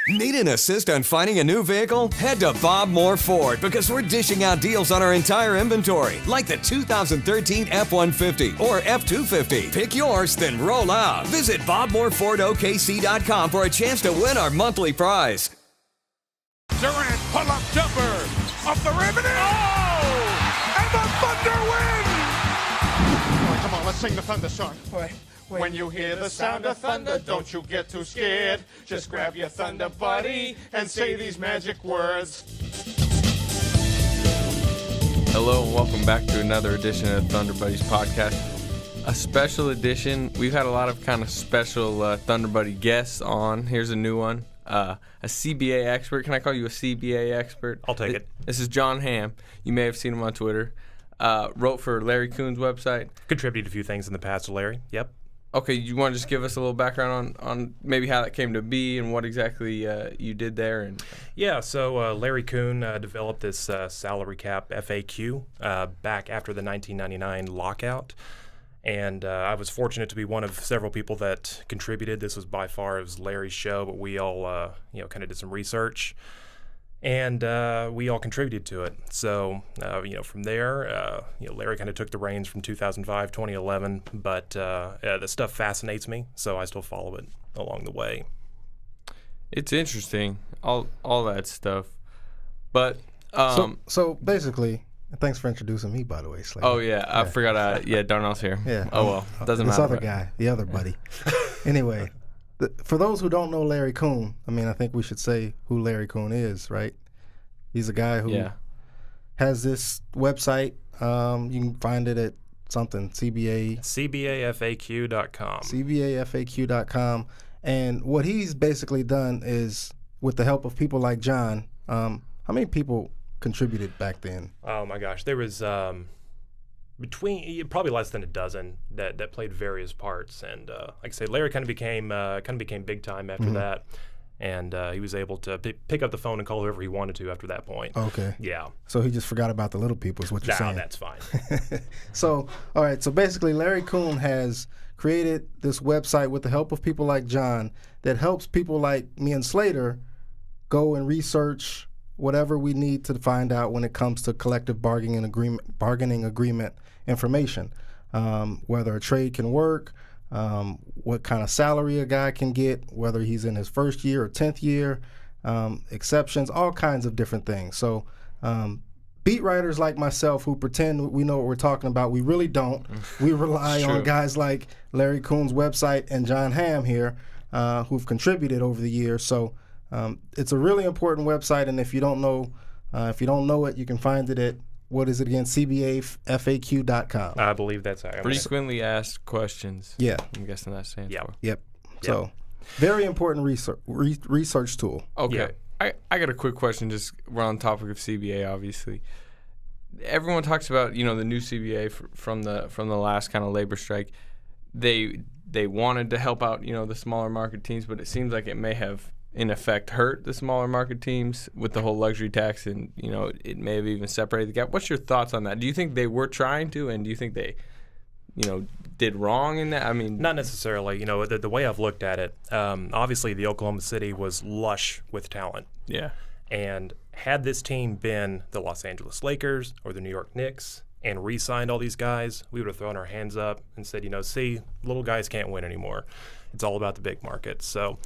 Need an assist on finding a new vehicle? Head to Bob Moore Ford because we're dishing out deals on our entire inventory, like the 2013 F-150 or F-250. Pick yours, then roll out. Visit BobMooreFordOKC.com for a chance to win our monthly prize. Durant, pull-up jumper, off the rim, and and the Thunder win! Oh, come on, let's sing the Thunder song. When you hear the sound of thunder, don't you get too scared. Just grab your Thunder buddy and say these magic words. Hello and welcome back to another edition of Thunder Buddies podcast. A special edition. We've had a lot of kind of special Thunder Buddy guests on. Here's a new one. A CBA expert. Can I call you a CBA expert? I'll take it. This is Jon Hamm. You may have seen him on Twitter. Wrote for Larry Kuhn's website. Contributed a few things in the past to Larry. Yep. Okay, you want to just give us a little background on maybe how that came to be and what exactly you did there? Yeah, so Larry Kuhn developed this salary cap FAQ back after the 1999 lockout. And I was fortunate to be one of several people that contributed. This was by far it was Larry's show, but we all kind of did some research, and we all contributed to it. So from there, Larry kind of took the reins from 2005, 2011. But the stuff fascinates me, so I still follow it along the way. It's interesting, all that stuff, but so basically. Thanks for introducing me, by the way, Slater. Oh, yeah. I forgot. Darnell's here. Yeah. Oh, well. Doesn't this matter. This other guy, the other buddy. Anyway, for those who don't know Larry Kuhn, I think we should say who Larry Kuhn is, right? He's a guy who has this website. You can find it at something, CBAFAQ.com. CBAFAQ.com. And what he's basically done is, with the help of people like John, how many people contributed back then? Oh my gosh, there was between probably less than a dozen that played various parts, and like I say, Larry kind of became big time after that, and he was able to pick up the phone and call whoever he wanted to after that point. Okay. Yeah. So he just forgot about the little people, is what you're saying? That's fine. So, all right. So basically, Larry Kuhn has created this website with the help of people like John that helps people like me and Slater go and research whatever we need to find out when it comes to collective bargaining agreement information, whether a trade can work, what kind of salary a guy can get, whether he's in his first year or 10th year, exceptions, all kinds of different things. So beat writers like myself who pretend we know what we're talking about, we really don't. We rely on guys like Larry Kuhn's website and Jon Hamm here who've contributed over the years. So it's a really important website, and if you don't know it, you can find it at, what is it again, CBAFAQ.com. I believe that's how. Frequently asked questions. Yeah. I'm guessing that stands for. Yep. So, very important research tool. Okay. Yeah. I got a quick question, just we're on the topic of CBA, obviously. Everyone talks about, the new CBA from the last kind of labor strike. They wanted to help out, the smaller market teams, but it seems like it may have in effect hurt the smaller market teams with the whole luxury tax, and it may have even separated the gap. What's your thoughts on that? Do you think they were trying to, and do you think they did wrong in that? I mean, not necessarily. The way I've looked at it, obviously the Oklahoma City was lush with talent. Yeah. And had this team been the Los Angeles Lakers or the New York Knicks and re-signed all these guys, we would have thrown our hands up and said, see, little guys can't win anymore. It's all about the big markets. So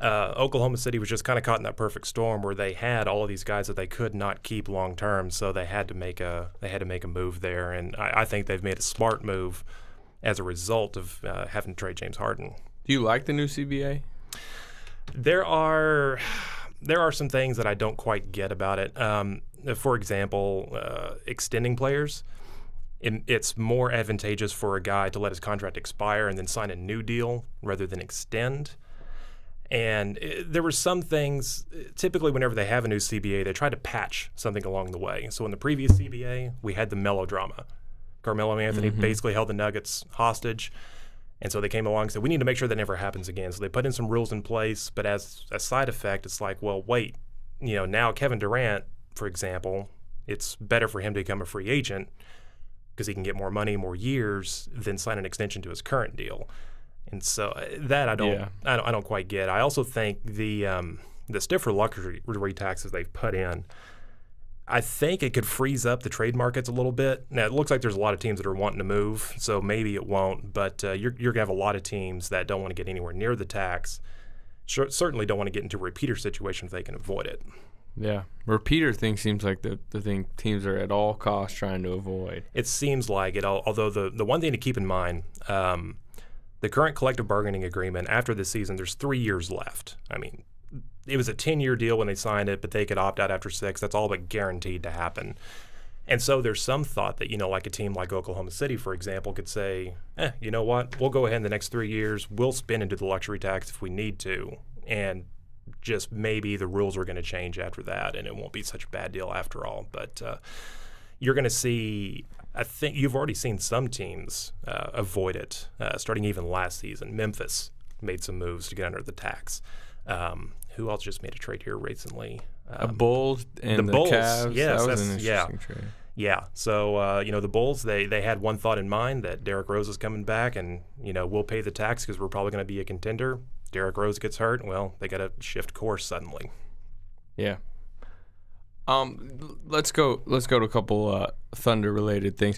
Oklahoma City was just kind of caught in that perfect storm where they had all of these guys that they could not keep long term, so they had to make a move there, and I think they've made a smart move as a result of having to trade James Harden. Do you like the new CBA? There are some things that I don't quite get about it. For example, extending players. It's more advantageous for a guy to let his contract expire and then sign a new deal rather than extend. And there were some things, typically whenever they have a new CBA, they try to patch something along the way. So in the previous CBA, we had the melodrama. Carmelo Anthony basically held the Nuggets hostage. And so they came along and said, we need to make sure that never happens again. So they put in some rules in place. But as a side effect, it's like, well, wait, now Kevin Durant, for example, it's better for him to become a free agent because he can get more money, more years, than sign an extension to his current deal. And so that I don't quite get. I also think the the stiffer luxury taxes they've put in, I think it could freeze up the trade markets a little bit. Now, it looks like there's a lot of teams that are wanting to move, so maybe it won't. But you're going to have a lot of teams that don't want to get anywhere near the tax. Certainly don't want to get into a repeater situation if they can avoid it. Yeah. Repeater thing seems like the thing teams are at all costs trying to avoid. It seems like it, although the one thing to keep in mind, the current collective bargaining agreement, after this season, there's 3 years left. I mean, it was a 10-year deal when they signed it, but they could opt out after 6. That's all but guaranteed to happen. And so there's some thought that, like a team like Oklahoma City, for example, could say, you know what, we'll go ahead in the next 3 years, we'll spin into the luxury tax if we need to, and just maybe the rules are going to change after that, and it won't be such a bad deal after all. But you're going to see, I think you've already seen some teams avoid it, starting even last season. Memphis made some moves to get under the tax. Who else just made a trade here recently? Bulls and the Bulls, Cavs. yes, that was an interesting trade. Yeah. So, the Bulls, they had one thought in mind, that Derrick Rose is coming back and, we'll pay the tax because we're probably going to be a contender. Derrick Rose gets hurt. Well, they got to shift course suddenly. Yeah. Let's go to a couple Thunder-related things.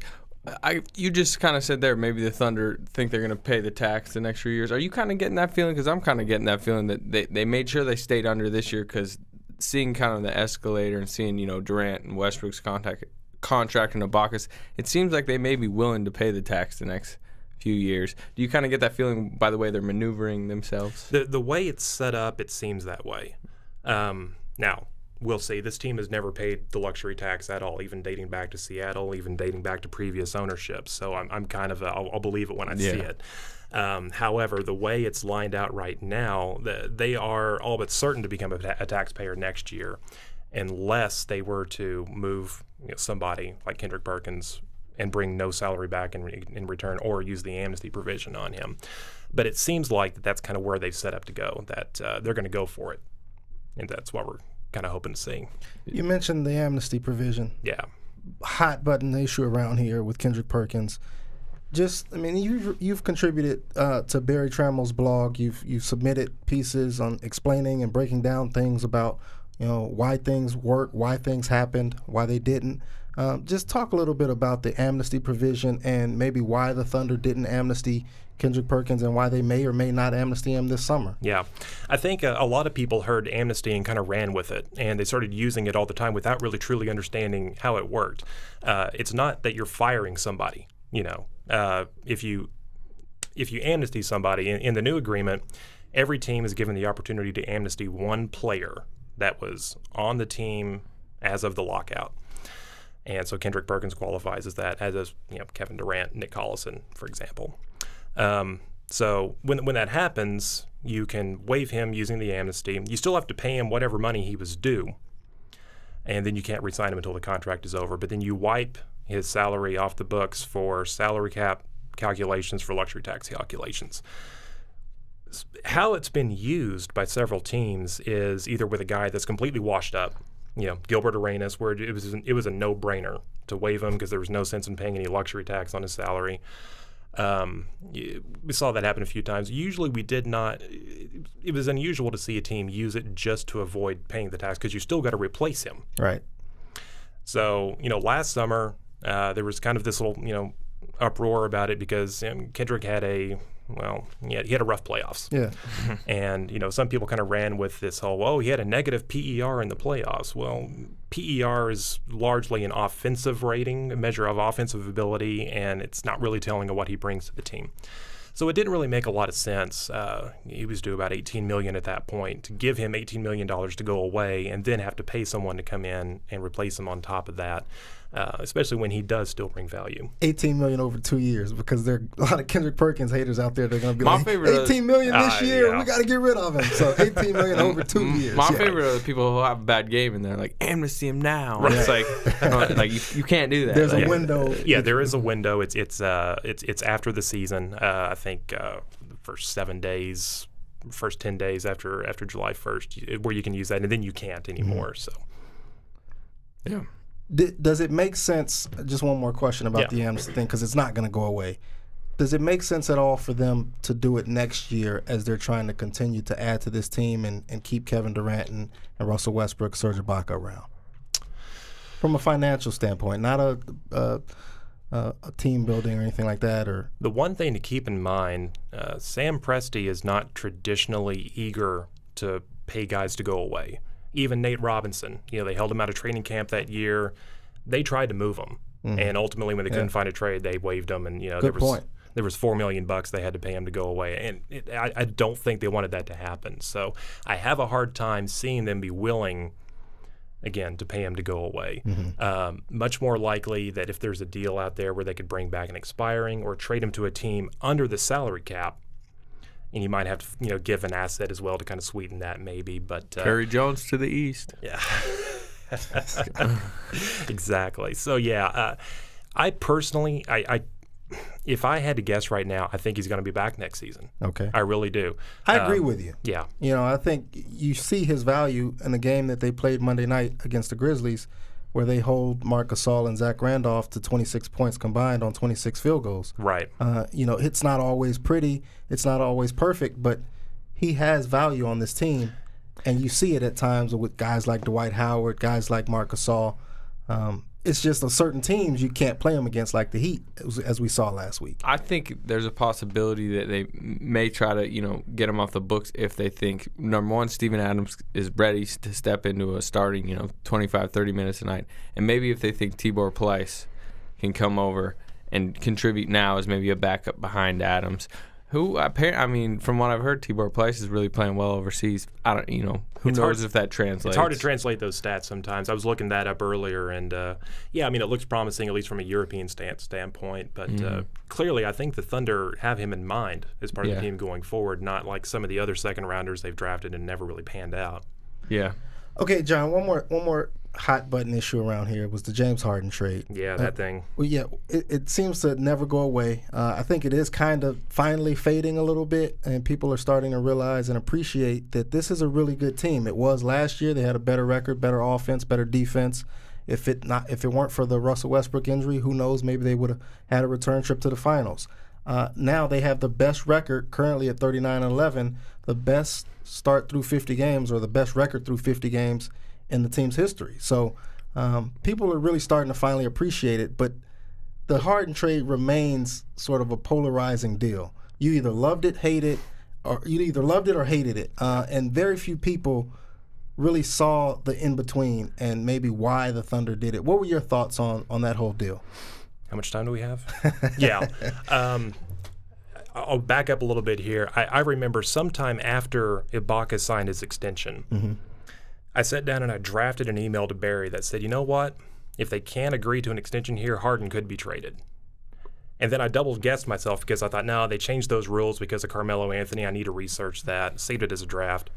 You just kind of said there maybe the Thunder think they're going to pay the tax the next few years. Are you kind of getting that feeling? Because I'm kind of getting that feeling that they made sure they stayed under this year because seeing kind of the escalator and seeing, Durant and Westbrook's contract and Ibaka's, it seems like they may be willing to pay the tax the next few years. Do you kind of get that feeling by the way they're maneuvering themselves? The way it's set up, it seems that way. Now, we'll see. This team has never paid the luxury tax at all, even dating back to Seattle, even dating back to previous ownership. So I'm kind of I'll believe it when I see it. However, the way it's lined out right now, they are all but certain to become a taxpayer next year, unless they were to move somebody like Kendrick Perkins and bring no salary back in return, or use the amnesty provision on him. But it seems like that's kind of where they've set up to go, that they're going to go for it, and that's what we're kind of hoping to see. You mentioned the amnesty provision. Yeah. Hot button issue around here with Kendrick Perkins. You've contributed to Barry Trammell's blog. You've submitted pieces on explaining and breaking down things about why things work, why things happened, why they didn't. Just talk a little bit about the amnesty provision and maybe why the Thunder didn't amnesty Kendrick Perkins and why they may or may not amnesty him this summer. Yeah. I think a lot of people heard amnesty and kind of ran with it, and they started using it all the time without really truly understanding how it worked. It's not that you're firing somebody. If you amnesty somebody, in the new agreement, every team is given the opportunity to amnesty one player that was on the team as of the lockout. And so Kendrick Perkins qualifies as that, as does Kevin Durant, Nick Collison, for example. So when that happens, you can waive him using the amnesty. You still have to pay him whatever money he was due, and then you can't re-sign him until the contract is over. But then you wipe his salary off the books for salary cap calculations, for luxury tax calculations. How it's been used by several teams is either with a guy that's completely washed up, Gilbert Arenas, where it was a no-brainer to waive him because there was no sense in paying any luxury tax on his salary. We saw that happen a few times. Usually we did not. It was unusual to see a team use it just to avoid paying the tax because you still got to replace him. Right. So, last summer there was kind of this little, uproar about it because Kendrick had he had a rough playoffs. Yeah. And, some people kind of ran with this whole, he had a negative PER in the playoffs. Well, PER is largely an offensive rating, a measure of offensive ability, and it's not really telling of what he brings to the team. So it didn't really make a lot of sense. He was due about $18 million at that point. To give him $18 million to go away and then have to pay someone to come in and replace him on top of that, especially when he does still bring value. $18 million over 2 years, because there are a lot of Kendrick Perkins haters out there. They're going to be My like, favorite $18 million this year, yeah. We got to get rid of him. So $18 million over 2 years. My favorite are the people who have a bad game and they're like, amnesty him now. Right. It's like you can't do that. There's like, a window. Yeah, there is a window. It's after the season. I think the first 7 days, first 10 days after July 1st, where you can use that, and then you can't anymore. So, yeah. Does it make sense? Just one more question about the amnesty thing, because it's not going to go away. does it make sense at all for them to do it next year as they're trying to continue to add to this team and keep Kevin Durant and Russell Westbrook, Serge Ibaka around? From a financial standpoint, not a team building or anything like that. Or the one thing to keep in mind, Sam Presti is not traditionally eager to pay guys to go away. Even Nate Robinson, they held him out of training camp that year. They tried to move him, and ultimately, when they couldn't find a trade, they waived him. And there was $4 million they had to pay him to go away, and I don't think they wanted that to happen. So I have a hard time seeing them be willing, again, to pay him to go away. Much more likely that if there's a deal out there where they could bring back an expiring or trade him to a team under the salary cap, and you might have to give an asset as well to kind of sweeten that maybe. But Kerry Jones to the East. Yeah. Exactly. So, I personally, if I had to guess right now, I think he's going to be back next season. Okay. I really do. I agree with you. Yeah. I think you see his value in the game that they played Monday night against the Grizzlies, where they hold Marc Gasol and Zach Randolph to 26 points combined on 26 field goals. Right. It's not always pretty. It's not always perfect, but he has value on this team. And you see it at times with guys like Dwight Howard, guys like Marc Gasol. It's just on certain teams you can't play them against, like the Heat, as we saw last week. I think there's a possibility that they may try to, get him off the books if they think, number one, Steven Adams is ready to step into a starting, 25, 30 minutes a night. And maybe if they think Tibor Pleiss can come over and contribute now as maybe a backup behind Adams. Who from what I've heard, Tibor Pleiss is really playing well overseas. Who knows if that translates? It's hard to translate those stats sometimes. I was looking that up earlier, and it looks promising at least from a European standpoint. But clearly, I think the Thunder have him in mind as part of the team going forward, not like some of the other second rounders they've drafted and never really panned out. Yeah. Okay, John. One more hot button issue around here was the James Harden trade. Yeah, that thing. Well, yeah, it seems to never go away. I think it is kind of finally fading a little bit, and people are starting to realize and appreciate that this is a really good team. It was last year. They had a better record, better offense, better defense. If it weren't for the Russell Westbrook injury, who knows? Maybe they would have had a return trip to the finals. Now they have the best record currently at 39-11, the best start through 50 games or the best record through 50 games in the team's history. So people are really starting to finally appreciate it, but the Harden trade remains sort of a polarizing deal. You either loved it, hated it, or hated it. And very few people really saw the in-between and maybe why the Thunder did it. What were your thoughts on that whole deal? How much time do we have? Yeah. I'll back up a little bit here. I remember sometime after Ibaka signed his extension, I sat down and I drafted an email to Barry that said, you know what? If they can't agree to an extension here, Harden could be traded. And then I double-guessed myself because I thought, no, they changed those rules because of Carmelo Anthony. I need to research that. Saved it as a draft.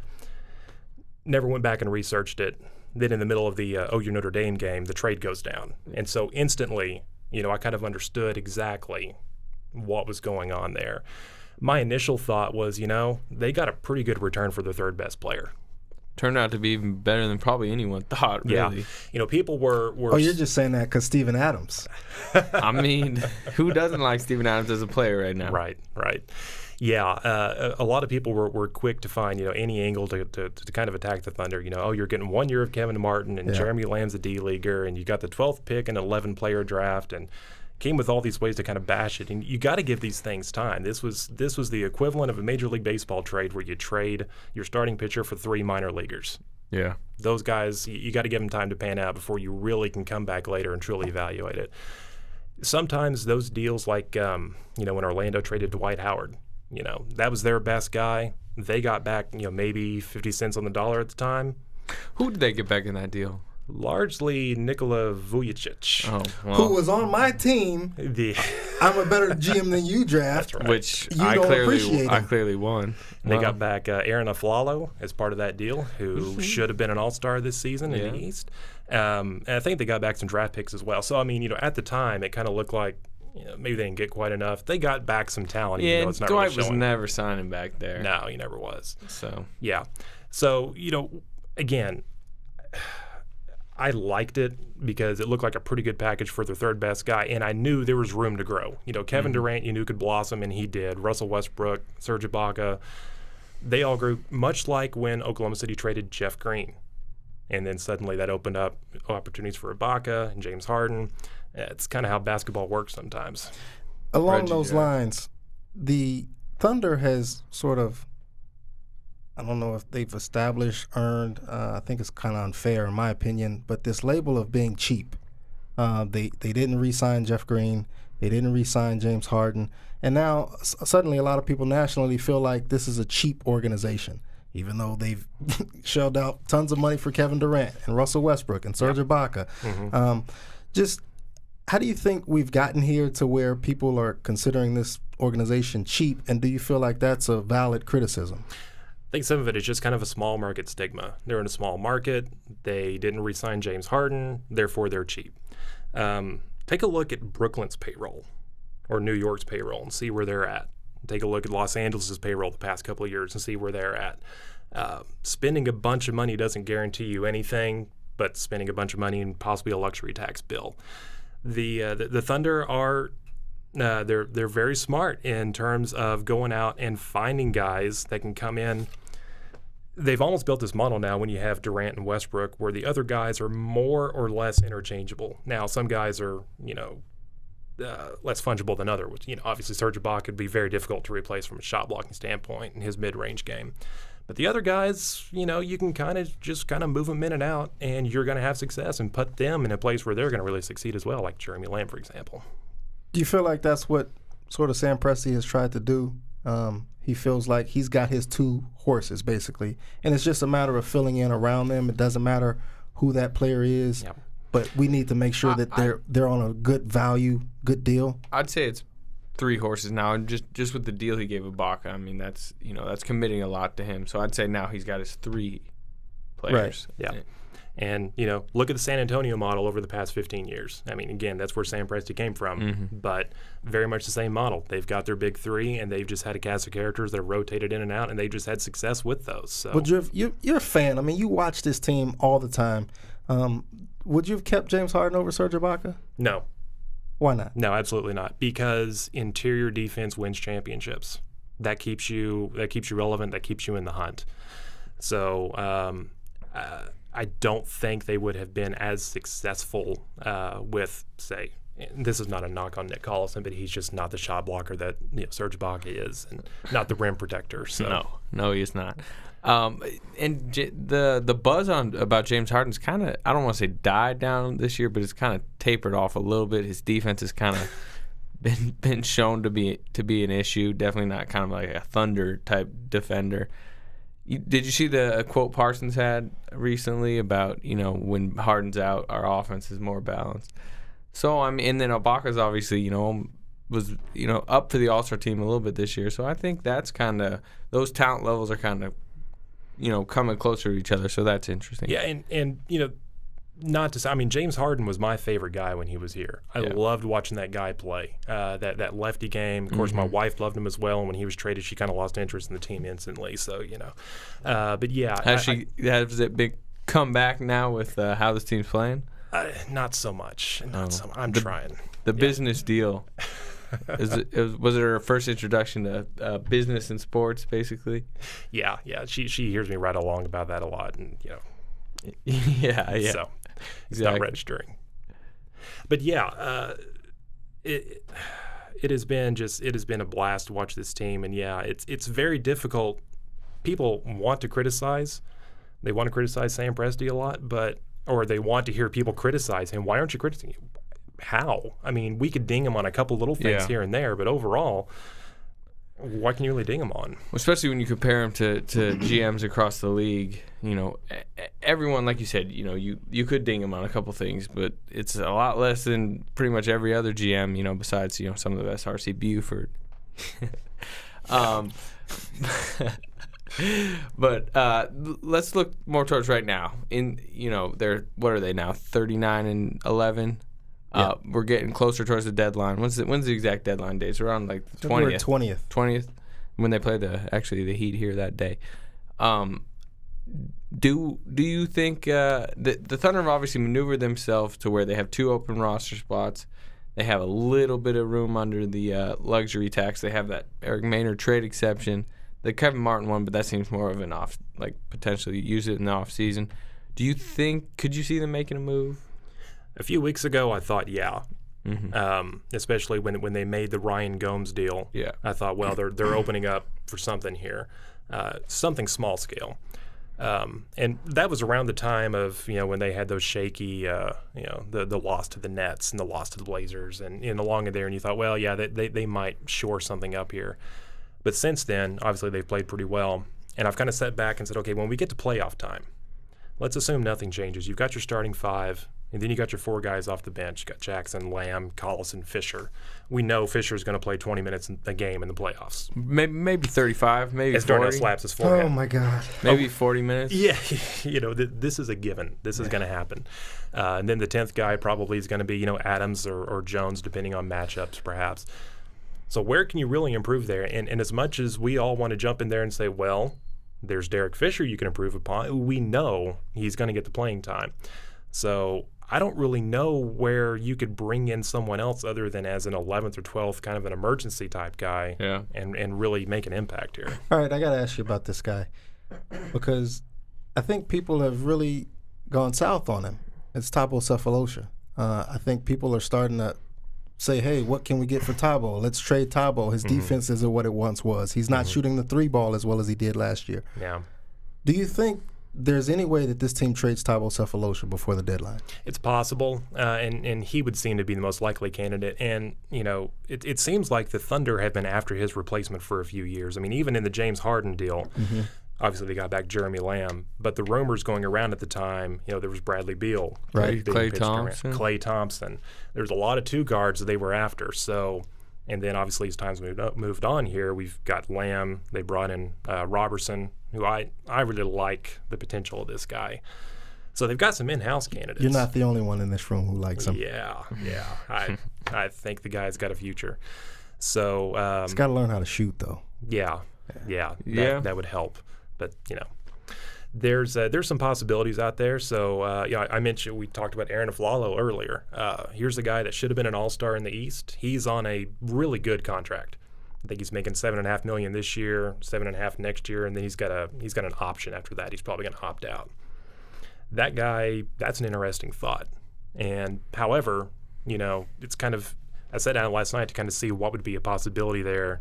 Never went back and researched it. Then in the middle of the OU Notre Dame game, the trade goes down. And so instantly, I kind of understood exactly what was going on there. My initial thought was, they got a pretty good return for their third best player. Turned out to be even better than probably anyone thought, really. Yeah. People were Oh, you're just saying that because Steven Adams. I mean, who doesn't like Steven Adams as a player right now? Right. Yeah, a lot of people were quick to find, any angle to kind of attack the Thunder. You're getting 1 year of Kevin Martin and Jeremy Lamb's a D-leaguer, and you got the 12th pick and 11-player draft, and came with all these ways to kind of bash it. And you got to give these things time. This was the equivalent of a Major League Baseball trade where you trade your starting pitcher for 3 minor leaguers. Yeah. Those guys, you got to give them time to pan out before you really can come back later and truly evaluate it. Sometimes those deals like, when Orlando traded Dwight Howard, that was their best guy. They got back, maybe 50 cents on the dollar at the time. Who did they get back in that deal? Largely Nikola Vujacic. Oh, well. Who was on my team. I'm a better GM than you draft. Right. Which you I clearly won. They got back Aaron Aflalo as part of that deal, who should have been an all-star this season in the East. And I think they got back some draft picks as well. So, at the time, it kind of looked like maybe they didn't get quite enough. They got back some talent. Yeah, even though it's not Dwight really was showing. never signing back there. No, he never was. So yeah. So, again, I liked it because it looked like a pretty good package for their third best guy, and I knew there was room to grow. Kevin Durant, you knew could blossom, and he did. Russell Westbrook, Serge Ibaka, they all grew, much like when Oklahoma City traded Jeff Green. And then suddenly that opened up opportunities for Ibaka and James Harden. It's kind of how basketball works sometimes. Along those lines, the Thunder has sort of, I don't know if they've earned, I think it's kind of unfair in my opinion, but this label of being cheap. They didn't re-sign Jeff Green. They didn't re-sign James Harden. And now suddenly a lot of people nationally feel like this is a cheap organization, even though they've shelled out tons of money for Kevin Durant and Russell Westbrook and Serge Ibaka. Just how do you think we've gotten here to where people are considering this organization cheap, and do you feel like that's a valid criticism? I think some of it is just kind of a small market stigma. They're in a small market. They didn't re-sign James Harden, therefore they're cheap. Take a look at Brooklyn's payroll or New York's payroll and see where they're at. Take a look at Los Angeles' payroll the past couple of years and see where they're at. Spending a bunch of money doesn't guarantee you anything, but spending a bunch of money and possibly a luxury tax bill. The Thunder are they're very smart in terms of going out and finding guys that can come in. They've almost built this model now when you have Durant and Westbrook where the other guys are more or less interchangeable. Now, some guys are, less fungible than others. Obviously Serge Ibaka could be very difficult to replace from a shot blocking standpoint in his mid-range game. But the other guys, you can kind of move them in and out, and you're going to have success and put them in a place where they're going to really succeed as well, like Jeremy Lamb, for example. Do you feel like that's what sort of Sam Presti has tried to do? He feels like he's got his two horses, basically, and it's just a matter of filling in around them. It doesn't matter who that player is, but we need to make sure that they're on a good value, good deal. I'd say it's three horses now, and just with the deal he gave Ibaka, I mean that's committing a lot to him. So I'd say now he's got his three players. Right. Yeah. And, look at the San Antonio model over the past 15 years. I mean, again, that's where Sam Presti came from, but very much the same model. They've got their big three, and they've just had a cast of characters that are rotated in and out, and they've just had success with those. So. Would you're a fan. I mean, you watch this team all the time. Would you have kept James Harden over Serge Ibaka? No. Why not? No, absolutely not. Because interior defense wins championships. That keeps you relevant. That keeps you in the hunt. So I don't think they would have been as successful with, say, this is not a knock on Nick Collison, but he's just not the shot blocker that Serge Ibaka is, and not the rim protector. So no, he is not. And the buzz about James Harden's kind of, I don't want to say died down this year, but it's kind of tapered off a little bit. His defense has kind of been shown to be an issue. Definitely not kind of like a Thunder type defender. Did you see the quote Parsons had recently about, when Harden's out, our offense is more balanced? So, and then Ibaka's obviously, was, up for the All-Star team a little bit this year. So I think that's kind of, those talent levels are kind of, coming closer to each other. So that's interesting. Yeah, and not to say, James Harden was my favorite guy when he was here. I loved watching that guy play. That lefty game. Of course, my wife loved him as well. And when he was traded, she kind of lost interest in the team instantly. So, but yeah. Has it come back now with how this team's playing? Not so much. I'm trying. The business deal. Was it her first introduction to business and sports, basically? Yeah. She hears me right along about that a lot, and Yeah. So it's not registering. But it has been a blast to watch this team, and it's very difficult. People want to criticize. They want to criticize Sam Presti a lot, or they want to hear people criticize him. Why aren't you criticizing him? How? We could ding him on a couple little things here and there, but overall, what can you really ding him on? Especially when you compare him to GMs across the league. Everyone, like you said, you could ding him on a couple things, but it's a lot less than pretty much every other GM, besides, some of the best, R.C. Buford. But let's look more towards right now. What are they now? 39-11. We're getting closer towards the deadline. When's the exact deadline date? It's around like the 20th. 20th. When they play the Heat here that day. Do you think the Thunder have obviously maneuvered themselves to where they have 2 open roster spots? They have a little bit of room under the luxury tax. They have that Eric Maynard trade exception, the Kevin Martin one, but that seems more of an potentially use it in the off season. Do you think, could you see them making a move? A few weeks ago, I thought, yeah. Especially when they made the Ryan Gomes deal. Yeah. I thought, well, they're opening up for something here, something small scale. And that was around the time of, when they had those shaky, the loss to the Nets and the loss to the Blazers and along in there, and you thought, well, yeah, they might shore something up here. But since then, obviously they've played pretty well. And I've kind of sat back and said, okay, when we get to playoff time, let's assume nothing changes. You've got your starting 5, and then you got your 4 guys off the bench. You got Jackson, Lamb, Collison, Fisher. We know Fisher's going to play 20 minutes a game in the playoffs. Maybe 35, maybe as 40. Darnell slaps his forehead. Oh my God. Maybe 40 minutes. Yeah, this is a given. This is going to happen. And then the 10th guy probably is going to be, Adams or Jones, depending on matchups, perhaps. So where can you really improve there? And as much as we all want to jump in there and say, well, there's Derek Fisher you can improve upon, we know he's going to get the playing time. So I don't really know where you could bring in someone else other than as an 11th or 12th kind of an emergency type guy and really make an impact here. All right, I got to ask you about this guy because I think people have really gone south on him. It's Thabo Sefolosha. I think people are starting to say, hey, what can we get for Thabo? Let's trade Thabo. His defense isn't what it once was. He's not shooting the 3 ball as well as he did last year. Yeah. Do you think there's any way that this team trades Thabo Sefolosha before the deadline? It's possible, and he would seem to be the most likely candidate. And, it seems like the Thunder have been after his replacement for a few years. I mean, even in the James Harden deal, obviously they got back Jeremy Lamb, but the rumors going around at the time, there was Bradley Beal. Right. Klay Thompson. There's a lot of 2 guards that they were after. So, and then obviously as time's moved on here, we've got Lamb. They brought in Robertson, who I really like the potential of this guy. So they've got some in-house candidates. You're not the only one in this room who likes him. Yeah. I think the guy's got a future. So he's got to learn how to shoot, though. Yeah. That would help. But there's some possibilities out there. So I mentioned we talked about Aaron Aflalo earlier. Here's a guy that should have been an All-Star in the East. He's on a really good contract. I think he's making $7.5 million this year, $7.5 million next year, and then he's got an option after that. He's probably going to opt out. That guy, that's an interesting thought. And however, it's kind of, I sat down last night to kind of see what would be a possibility there.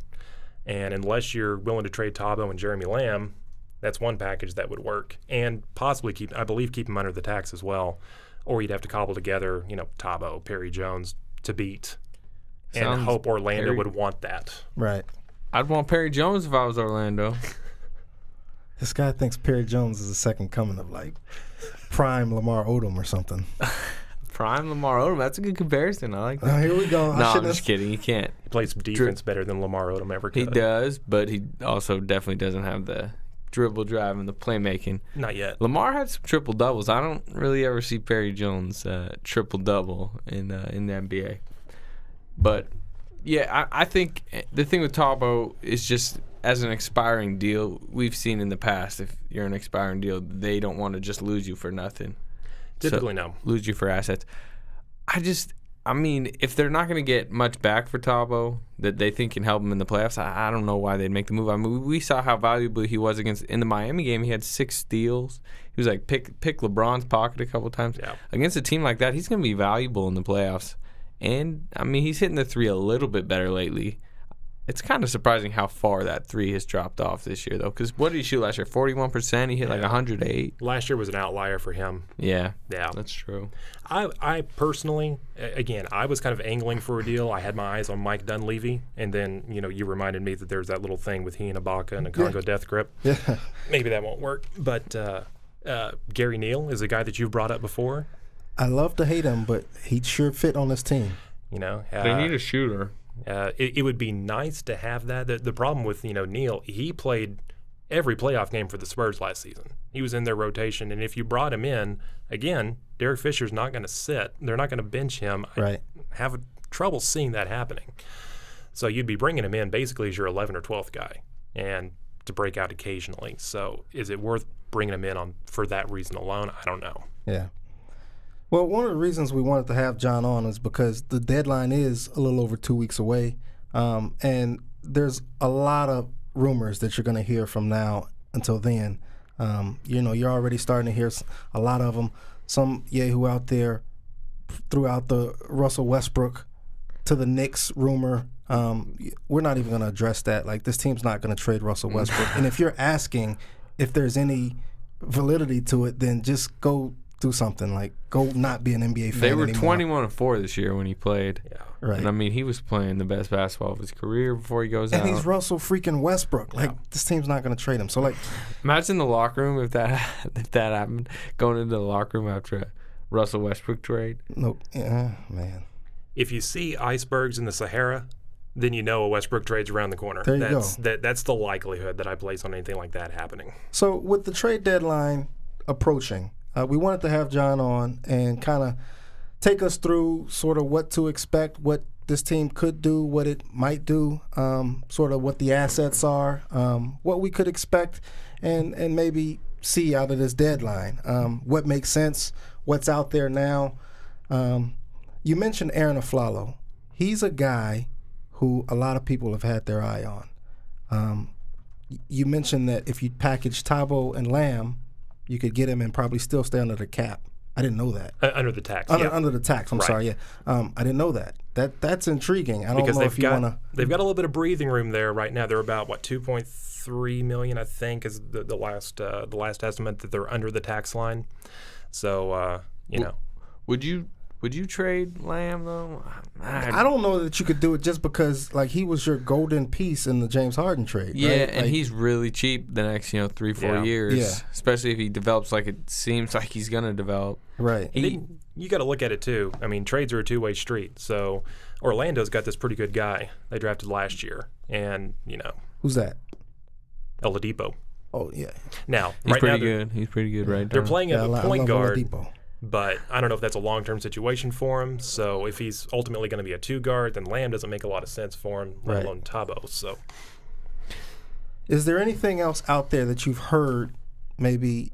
And unless you're willing to trade Thabo and Jeremy Lamb, that's one package that would work, and possibly keep him under the tax as well. Or you'd have to cobble together, Thabo, Perry Jones to beat. And hope Orlando would want that. Right. I'd want Perry Jones if I was Orlando. This guy thinks Perry Jones is the second coming of prime Lamar Odom or something. Prime Lamar Odom. That's a good comparison. I like that. Here we go. No, I'm just kidding. He can't. He plays defense better than Lamar Odom ever could. He does, but he also definitely doesn't have the dribble drive and the playmaking. Not yet. Lamar had some triple doubles. I don't really ever see Perry Jones triple double in the NBA. But yeah, I think the thing with Thabo is just as an expiring deal. We've seen in the past, if you're an expiring deal, they don't want to just lose you for nothing. Typically, no. Lose you for assets. I mean, if they're not going to get much back for Thabo that they think can help him in the playoffs, I don't know why they'd make the move. I mean, we saw how valuable he was in the Miami game. He had 6 steals. He was pick LeBron's pocket a couple times. Yeah. Against a team like that, he's going to be valuable in the playoffs. And, I mean, he's hitting the 3 a little bit better lately. It's kind of surprising how far that 3 has dropped off this year, though. Because what did he shoot last year? 41%? He hit 108. Last year was an outlier for him. Yeah. Yeah. That's true. I personally, again, I was kind of angling for a deal. I had my eyes on Mike Dunleavy. And then, you reminded me that there's that little thing with he and Ibaka and a Congo death grip. Yeah. Maybe that won't work. But Gary Neal is a guy that you've brought up before. I love to hate him, but he'd sure fit on this team. They need a shooter. It would be nice to have that. The problem with Neal, he played every playoff game for the Spurs last season. He was in their rotation, and if you brought him in again, Derek Fisher's not going to sit. They're not going to bench him. Right. I have trouble seeing that happening. So you'd be bringing him in basically as your 11th or 12th guy, and to break out occasionally. So is it worth bringing him in for that reason alone? I don't know. Yeah. Well, one of the reasons we wanted to have Jon on is because the deadline is a little over 2 weeks away, and there's a lot of rumors that you're going to hear from now until then. You're already starting to hear a lot of them. Some yahoo out there throughout the Russell Westbrook to the Knicks rumor. We're not even going to address that. Like, this team's not going to trade Russell Westbrook. And if you're asking if there's any validity to it, then just go do something. Like, go not be an NBA fan anymore. They were 21-4 this year when he played. Yeah. Right. And I mean, he was playing the best basketball of his career before he goes out. And he's Russell freaking Westbrook. Like, this team's not going to trade him. So, like, imagine the locker room if that happened, going into the locker room after a Russell Westbrook trade. no, yeah, man. If you see icebergs in the Sahara, then you know a Westbrook trade's around the corner. There you That's the likelihood that I place on anything like that happening. So, with the trade deadline approaching, we wanted to have Jon on and kind of take us through sort of what to expect, what this team could do, what it might do, sort of what the assets are, what we could expect, and maybe see out of this deadline. What makes sense, what's out there now. You mentioned Aaron Aflalo. He's a guy who a lot of people have had their eye on. You mentioned that if you package Tabo and Lamb, you could get him and probably still stay under the cap. I didn't know that. Under the tax. Under the tax. I'm Right. sorry. Yeah, I didn't know that. That's intriguing. I don't Because know if you want to. they've got a little bit of breathing room there right now. They're about 2.3 million, I think, is the last estimate that they're under the tax line. So Would you trade Lamb though? I don't know that you could do it just because like he was your golden piece in the James Harden trade. Yeah, right? and Like, he's really cheap the next 3-4 years. Yeah. Especially if he develops like it seems like he's gonna develop. right. you got to look at it too. I mean, trades are a two-way street. So Orlando's got this pretty good guy they drafted last year, and Who's that? Oladipo. Oh yeah, Now, He's right now pretty good. He's pretty good right they're now. playing yeah. at I a point love guard. Oladipo. But I don't know if that's a long-term situation for him. So if he's ultimately going to be a two-guard, then Lamb doesn't make a lot of sense for him, let Right. alone Tabo. So Is there anything else out there that you've heard maybe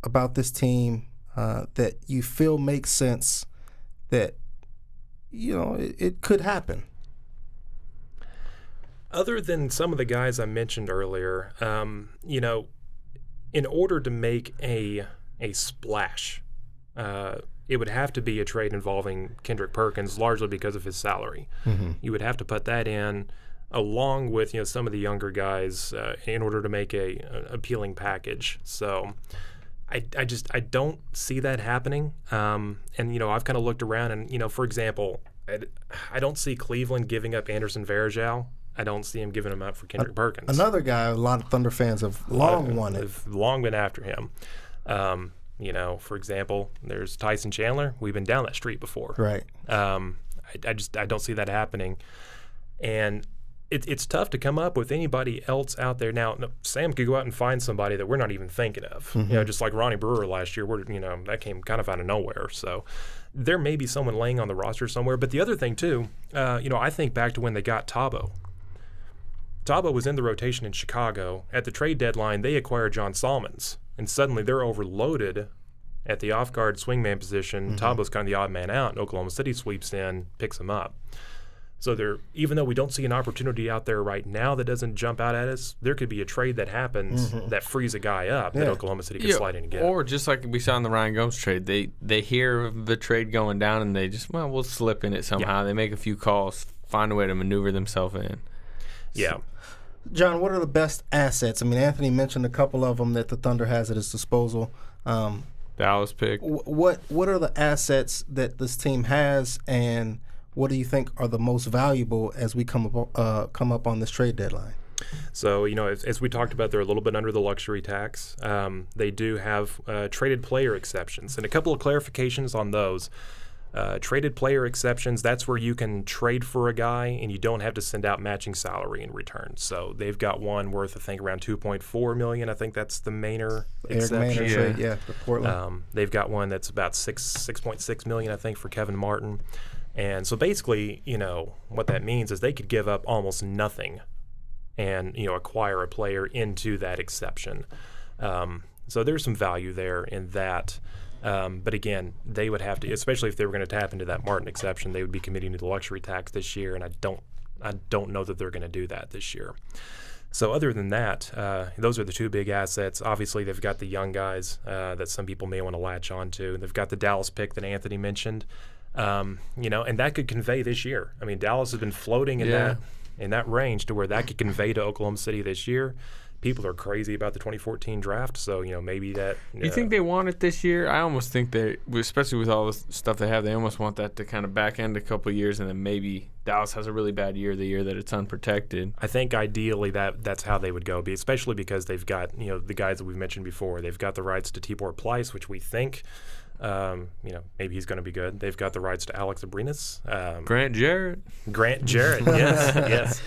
about this team that you feel makes sense that it could happen? other than some of the guys I mentioned earlier, in order to make a splash, it would have to be a trade involving Kendrick Perkins, largely because of his salary. Mm-hmm. You would have to put that in along with some of the younger guys in order to make an appealing package. So I don't see that happening. And I've kind of looked around, and for example, I don't see Cleveland giving up Anderson Varejao. I don't see him giving him up for Kendrick Perkins. Another guy a lot of Thunder fans have long wanted. Have long been after him. For example, there's Tyson Chandler. We've been down that street before. Right. I don't see that happening. And it's tough to come up with anybody else out there. Now, Sam could go out and find somebody that we're not even thinking of. Mm-hmm. Just like Ronnie Brewer last year, that came kind of out of nowhere. So there may be someone laying on the roster somewhere. But the other thing, too, I think back to when they got Tabo. Tabo was in the rotation in Chicago. At the trade deadline, they acquired John Salmons, and suddenly they're overloaded at the off-guard swingman position. Mm-hmm. Tabo's kind of the odd man out, and Oklahoma City sweeps in, picks him up. So even though we don't see an opportunity out there right now that doesn't jump out at us, there could be a trade that happens that frees a guy up that Oklahoma City could slide in and get. Or just like we saw in the Ryan Gomes trade, they hear of the trade going down and they just, we'll slip in it somehow. Yeah. They make a few calls, find a way to maneuver themselves in. Yeah. John, what are the best assets? I mean, Anthony mentioned a couple of them that the Thunder has at its disposal. Dallas pick. What are the assets that this team has, and what do you think are the most valuable as we come up on this trade deadline? So, as we talked about, they're a little bit under the luxury tax. They do have traded player exceptions, and a couple of clarifications on those. Traded player exceptions, that's where you can trade for a guy and you don't have to send out matching salary in return. So they've got one worth, I think, around $2.4 million. I think that's the Maynor exception. Trade, the Portland. They've got one that's about $6.6 million, I think, for Kevin Martin. And so basically, what that means is they could give up almost nothing and acquire a player into that exception. So there's some value there in that. But again, they would have to, especially if they were going to tap into that Martin exception, they would be committing to the luxury tax this year, and I don't know that they're going to do that this year. So other than that, those are the two big assets. Obviously, they've got the young guys that some people may want to latch on to. They've got the Dallas pick that Anthony mentioned, and that could convey this year. I mean, Dallas has been floating in that range to where that could convey to Oklahoma City this year. People are crazy about the 2014 draft, so maybe that. You think they want it this year? I almost think they, especially with all the stuff they have, they almost want that to kind of back end a couple of years, and then maybe Dallas has a really bad year the year that it's unprotected. I think ideally that's how they would go, especially because they've got the guys that we've mentioned before. They've got the rights to Tibor Pleiss, which we think. Maybe he's going to be good. They've got the rights to Alex Abrinas. Grant Jarrett, yes.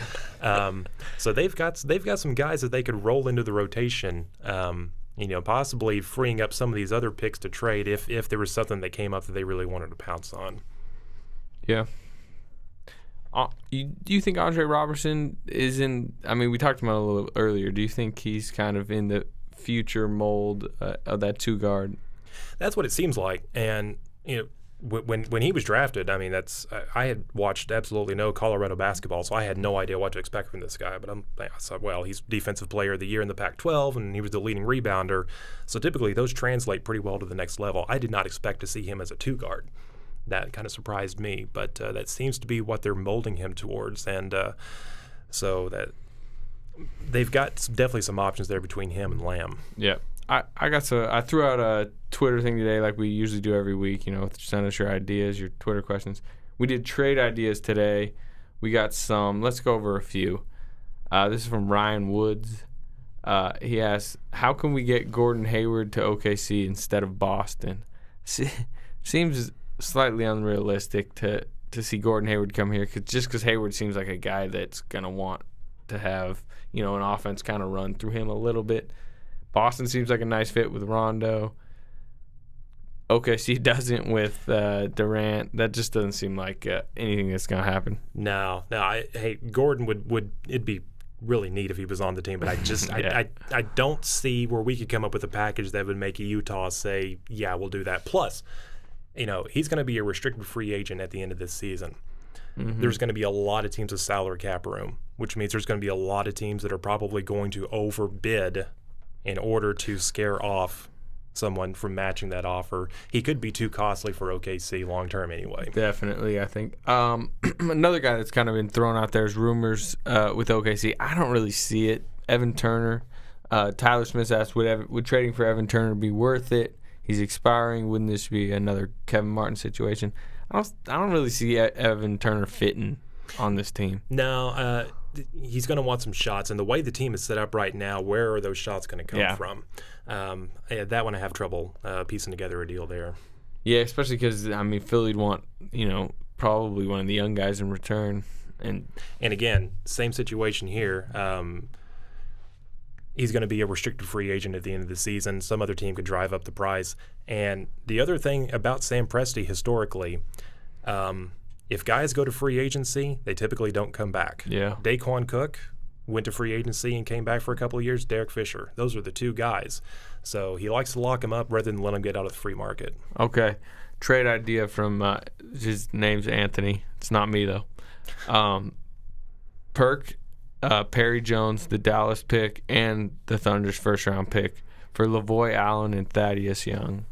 So they've got some guys that they could roll into the rotation, possibly freeing up some of these other picks to trade if there was something that came up that they really wanted to pounce on. Yeah. Do you think Andre Robertson is in – I mean, we talked about it a little earlier. Do you think he's kind of in the future mold of that two-guard? That's what it seems like. And, when he was drafted, I mean, I had watched absolutely no Colorado basketball, so I had no idea what to expect from this guy. But I thought, well, he's Defensive Player of the Year in the Pac-12, and he was the leading rebounder. So typically those translate pretty well to the next level. I did not expect to see him as a two-guard. That kind of surprised me, but that seems to be what they're molding him towards. And so that they've got definitely some options there between him and Lamb. Yeah. I threw out a Twitter thing today like we usually do every week, send us your ideas, your Twitter questions. We did trade ideas today. We got some. Let's go over a few. This is from Ryan Woods. He asks, how can we get Gordon Hayward to OKC instead of Boston? Seems slightly unrealistic to see Gordon Hayward come here because Hayward seems like a guy that's going to want to have, an offense kind of run through him a little bit. Boston seems like a nice fit with Rondo. OKC doesn't with Durant. That just doesn't seem like anything that's going to happen. No. Gordon would it'd be really neat if he was on the team, but I just I don't see where we could come up with a package that would make Utah say, yeah, we'll do that. Plus, he's going to be a restricted free agent at the end of this season. Mm-hmm. There's going to be a lot of teams with salary cap room, which means there's going to be a lot of teams that are probably going to overbid in order to scare off someone from matching that offer. He could be too costly for OKC long term anyway. Definitely, I think. Another guy that's kind of been thrown out there is rumors with OKC. I don't really see it. Evan Turner. Tyler Smith asked, would trading for Evan Turner be worth it? He's expiring. Wouldn't this be another Kevin Martin situation? I don't really see Evan Turner fitting on this team. No, he's going to want some shots, and the way the team is set up right now, where are those shots going to come from? That one I have trouble piecing together a deal there. Yeah, especially because Philly'd want probably one of the young guys in return, and again, same situation here. He's going to be a restricted free agent at the end of the season. Some other team could drive up the price. And the other thing about Sam Presti historically, if guys go to free agency, they typically don't come back. Yeah. Daquan Cook went to free agency and came back for a couple of years. Derek Fisher. Those are the two guys. So he likes to lock them up rather than let them get out of the free market. Okay. Trade idea from his name's Anthony. It's not me, though. Perry Jones, the Dallas pick, and the Thunder's first-round pick for Lavoy Allen and Thaddeus Young.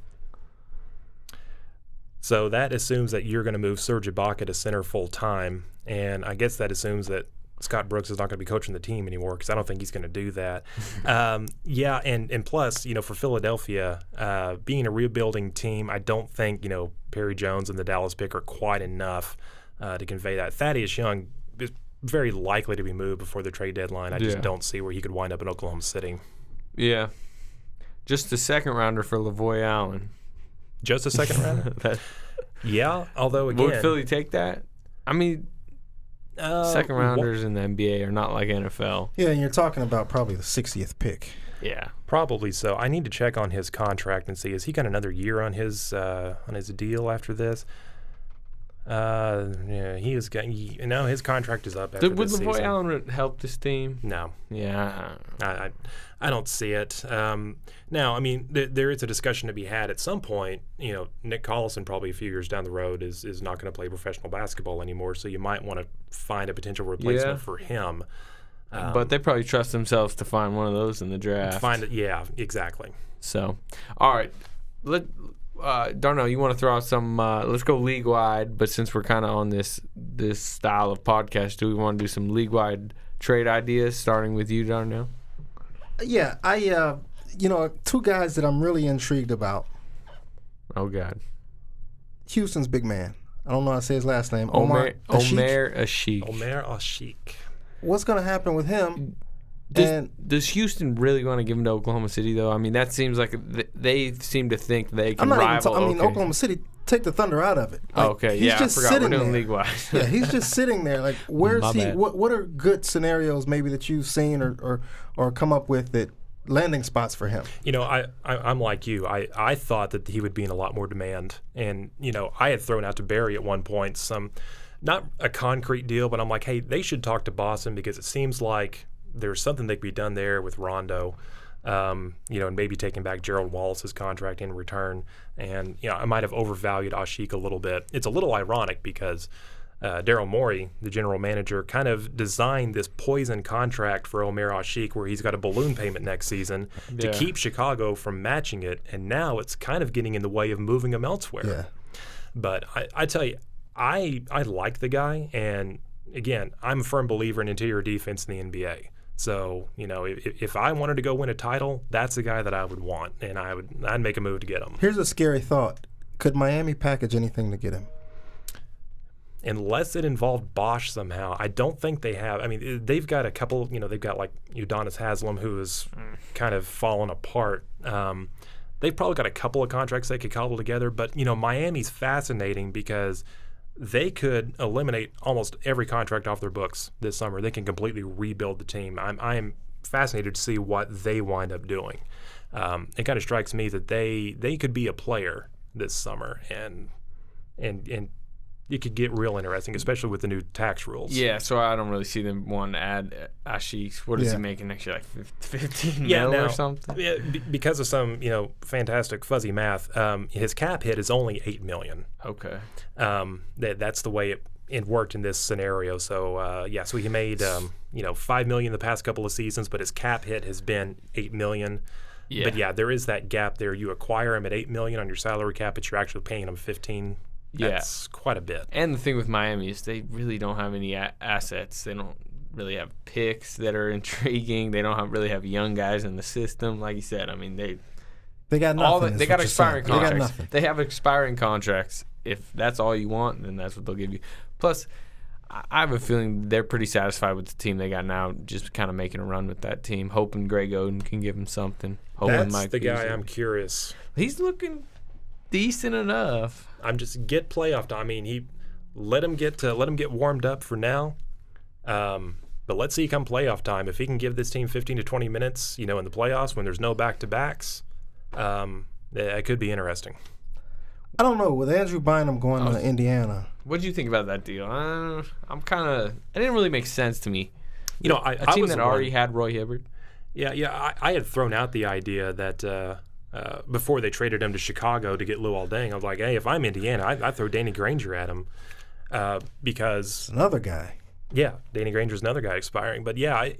So that assumes that you're going to move Serge Ibaka to center full-time, and I guess that assumes that Scott Brooks is not going to be coaching the team anymore because I don't think he's going to do that. And plus, for Philadelphia, being a rebuilding team, I don't think, Perry Jones and the Dallas pick are quite enough to convey that. Thaddeus Young is very likely to be moved before the trade deadline. I just don't see where he could wind up in Oklahoma City. Yeah. Just a second-rounder for Lavoy Allen. Just a second rounder? Yeah, although again... Would Philly take that? Second rounders in the NBA are not like NFL. Yeah, and you're talking about probably the 60th pick. Yeah. Probably so. I need to check on his contract and see, has he got another year on his deal after this? Yeah, he is getting. His contract is up after Would this Lavoy season. Allen help this team? No, Yeah. I don't see it. Now, I mean, there is a discussion to be had at some point. Nick Collison probably a few years down the road is not going to play professional basketball anymore, so you might want to find a potential replacement for him. But they probably trust themselves to find one of those in the draft. Find it, yeah, exactly. So, all right. Darnell, you want to throw out some? Let's go league wide. But since we're kind of on this style of podcast, do we want to do some league wide trade ideas? Starting with you, Darnell. Yeah, I two guys that I'm really intrigued about. Oh God, Houston's big man. I don't know how to say his last name. Omer Asik. Asik. Omer Asik. What's going to happen with him? Does Houston really want to give him to Oklahoma City, though? I mean, that seems like they seem to think they can rival. Oklahoma City, take the Thunder out of it. Like, okay, he's just I forgot sitting we're doing there. league-wide. Yeah, he's just sitting there. Like, where's he? bad. What are good scenarios maybe that you've seen or come up with that landing spots for him? I'm like you. I thought that he would be in a lot more demand, and I had thrown out to Barry at one point some, not a concrete deal, but I'm like, hey, they should talk to Boston because it seems like there's something that could be done there with Rondo, and maybe taking back Gerald Wallace's contract in return. And I might have overvalued Asik a little bit. It's a little ironic because Daryl Morey, the general manager, kind of designed this poison contract for Omer Asik where he's got a balloon payment next season to keep Chicago from matching it, and now it's kind of getting in the way of moving him elsewhere. Yeah. But I tell you, I like the guy, and again, I'm a firm believer in interior defense in the NBA. So, if I wanted to go win a title, that's the guy that I would want, and I'd make a move to get him. Here's a scary thought. Could Miami package anything to get him? Unless it involved Bosch somehow. I don't think they have. I mean, they've got a couple, they've got like Udonis Haslem, who is kind of fallen apart. They've probably got a couple of contracts they could cobble together, but, Miami's fascinating because they could eliminate almost every contract off their books this summer. They can completely rebuild the team. I am fascinated to see what they wind up doing. It kind of strikes me that they could be a player this summer, and it could get real interesting, especially with the new tax rules. Yeah, so I don't really see them wanting to add Asik. What is he making next year, like 15 mil or something? Yeah, because of some fantastic fuzzy math, his cap hit is only $8 million. Okay. That's the way it worked in this scenario. So so he made $5 million the past couple of seasons, but his cap hit has been $8 million. Yeah. But there is that gap there. You acquire him at $8 million on your salary cap, but you're actually paying him $15. That's quite a bit. And the thing with Miami is they really don't have any assets. They don't really have picks that are intriguing. They don't really have young guys in the system. Like you said, I mean, they got nothing. They got expiring contracts. They got nothing. They have expiring contracts. If that's all you want, then that's what they'll give you. Plus, I have a feeling they're pretty satisfied with the team they got now, just kind of making a run with that team, hoping Greg Oden can give them something. That's Mike the guy Beasley. I'm curious. He's looking decent enough. I'm just get playoff time. I mean, let him get warmed up for now. But let's see come playoff time if he can give this team 15 to 20 minutes, in the playoffs when there's no back-to-backs. It could be interesting. I don't know. With Andrew Bynum going to Indiana, what did you think about that deal? It didn't really make sense to me. A team that already had Roy Hibbert. Yeah. I had thrown out the idea that before they traded him to Chicago to get Luol Deng, I was like, hey, if I'm Indiana, I'd throw Danny Granger at him because another guy. Yeah, Danny Granger's another guy expiring. But I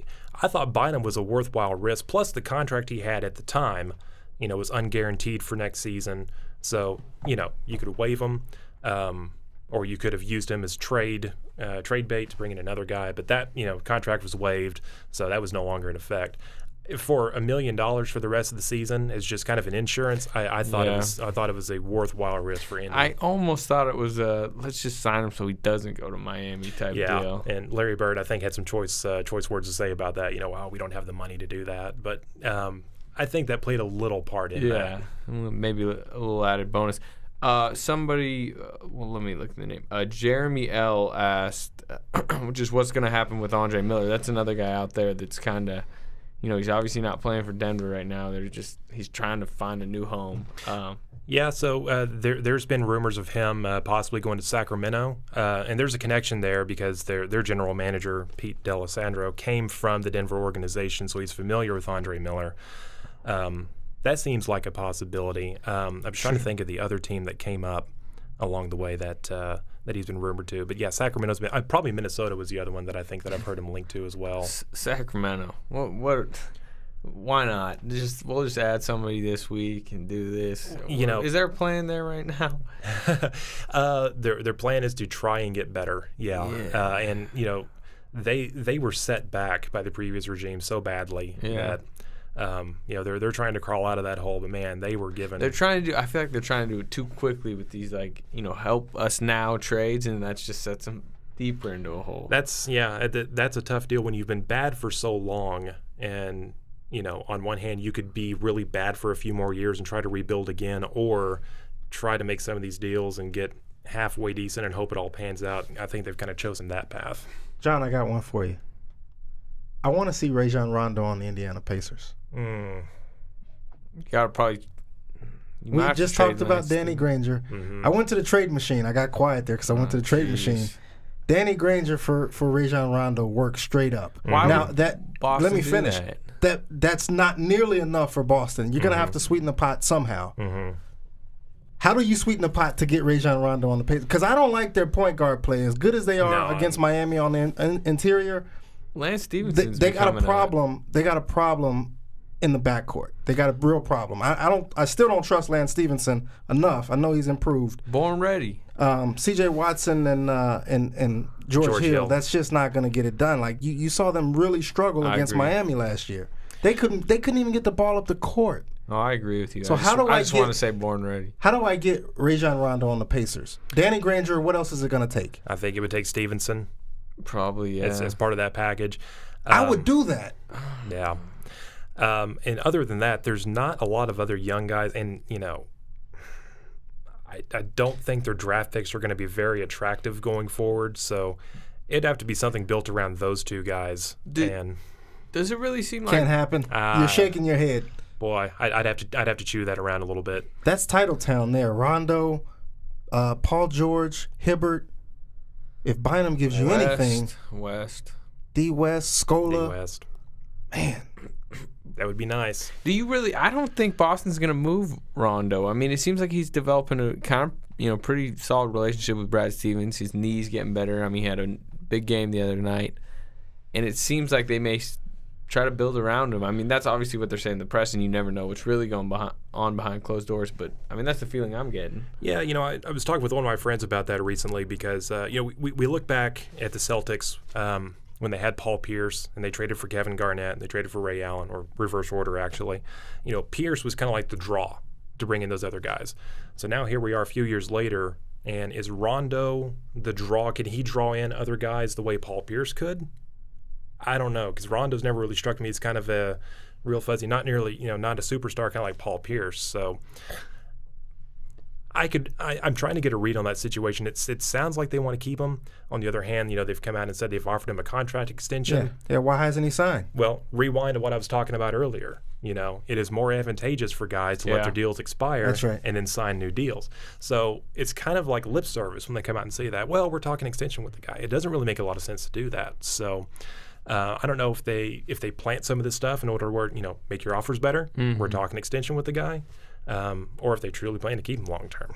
thought Bynum was a worthwhile risk. Plus the contract he had at the time, was unguaranteed for next season. So, you could waive him, or you could have used him as trade bait to bring in another guy. But that, contract was waived, so that was no longer in effect. For $1 million for the rest of the season is just kind of an insurance. I thought it was a worthwhile risk for Indy. I almost thought it was let's just sign him so he doesn't go to Miami type deal. And Larry Bird, I think, had some choice words to say about that. We don't have the money to do that, but I think that played a little part in that. Maybe a little added bonus. Somebody, let me look at the name. Jeremy L. asked, which is what's going to happen with Andre Miller. That's another guy out there that's kind of. He's obviously not playing for Denver right now. He's trying to find a new home. Yeah, so there's been rumors of him possibly going to Sacramento, and there's a connection there because their general manager, Pete D'Alessandro, came from the Denver organization, so he's familiar with Andre Miller. That seems like a possibility. I'm trying to think of the other team that came up along the way that he's been rumored to. But yeah, Sacramento's been probably Minnesota was the other one that I think that I've heard him linked to as well. Sacramento. What? Why not? We'll just add somebody this week and do this. Is there a plan there right now? Their plan is to try and get better. Yeah. And they were set back by the previous regime so badly that they're trying to crawl out of that hole. But man, they were given. I feel like they're trying to do it too quickly with these help us now trades, and that just sets them deeper into a hole. That's a tough deal when you've been bad for so long and. On one hand, you could be really bad for a few more years and try to rebuild again, or try to make some of these deals and get halfway decent and hope it all pans out. I think they've kind of chosen that path. John, I got one for you. I want to see Rajon Rondo on the Indiana Pacers. You gotta probably. We just talked about Danny Granger. Mm-hmm. I went to the trade machine. I got quiet there because I went to the trade machine. Danny Granger for Rajon Rondo works straight up. Why now would that Boston let me do finish. That's not nearly enough for Boston. You're gonna have to sweeten the pot somehow. Mm-hmm. How do you sweeten the pot to get Rajon Rondo on the Pacers? Because I don't like their point guard play. As good as they are against Miami on the interior, Lance Stephenson's they got a problem. They got a problem in the backcourt. They got a real problem. I still don't trust Lance Stephenson enough. I know he's improved. Born ready. C.J. Watson and George Hill. That's just not going to get it done. Like you saw them really struggle against Miami last year. They couldn't even get the ball up the court. Oh, I agree with you. So I just want to say born ready. How do I get Rajon Rondo on the Pacers? Danny Granger. What else is it going to take? I think it would take Stevenson. Probably, yeah. As part of that package. I would do that. Yeah. And other than that, there's not a lot of other young guys. And, I don't think their draft picks are going to be very attractive going forward. So it'd have to be something built around those two guys. Does it really seem like... Can't happen. You're shaking your head. Boy, I'd have to chew that around a little bit. That's Titletown there. Rondo, Paul George, Hibbert. If Bynum gives you anything... D. West, Scola. D. West. Man. That would be nice. Do you really? I don't think Boston's going to move Rondo. I mean, it seems like he's developing a kind of, pretty solid relationship with Brad Stevens. His knee's getting better. I mean, he had a big game the other night. And it seems like they may try to build around him. I mean, that's obviously what they're saying in the press, and you never know what's really going on behind closed doors. But, I mean, that's the feeling I'm getting. Yeah, I was talking with one of my friends about that recently because, we look back at the Celtics when they had Paul Pierce and they traded for Kevin Garnett and they traded for Ray Allen, or reverse order, actually. Pierce was kind of like the draw to bring in those other guys. So now here we are a few years later, and is Rondo the draw? Can he draw in other guys the way Paul Pierce could? I don't know, because Rondo's never really struck me as kind of a real fuzzy, not nearly, not a superstar kind of like Paul Pierce. So I'm trying to get a read on that situation. It sounds like they want to keep him. On the other hand, they've come out and said they've offered him a contract extension. Yeah. Why hasn't he signed? Well, rewind to what I was talking about earlier. It is more advantageous for guys to let their deals expire. That's right. And then sign new deals. So it's kind of like lip service when they come out and say that. Well, we're talking extension with the guy. It doesn't really make a lot of sense to do that. So I don't know if they plant some of this stuff in order to make your offers better. Mm-hmm. We're talking extension with the guy. Or if they truly plan to keep him long term.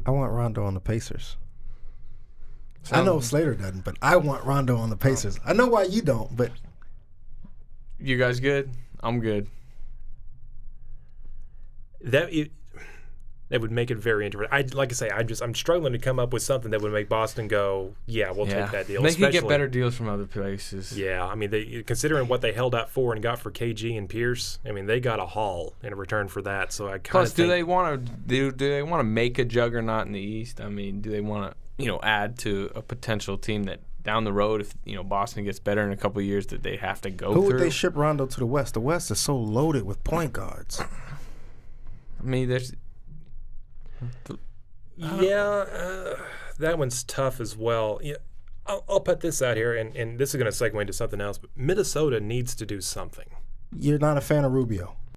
I want Rondo on the Pacers. I know Slater doesn't, but I want Rondo on the Pacers. I know why you don't, but... You guys good? I'm good. That would make it very interesting. Like I say, I'm struggling to come up with something that would make Boston go, yeah, we'll take that deal. They could get better deals from other places. Yeah, I mean, considering what they held out for and got for KG and Pierce, I mean, they got a haul in return for that. So I kind of do they want to make a juggernaut in the East? I mean, do they want to add to a potential team that down the road, if Boston gets better in a couple of years, that they have to go through? Who would they ship Rondo to the West? The West is so loaded with point guards. I mean, there's. That one's tough as well. Yeah, I'll put this out here, and this is going to segue into something else, but Minnesota needs to do something. You're not a fan of Rubio?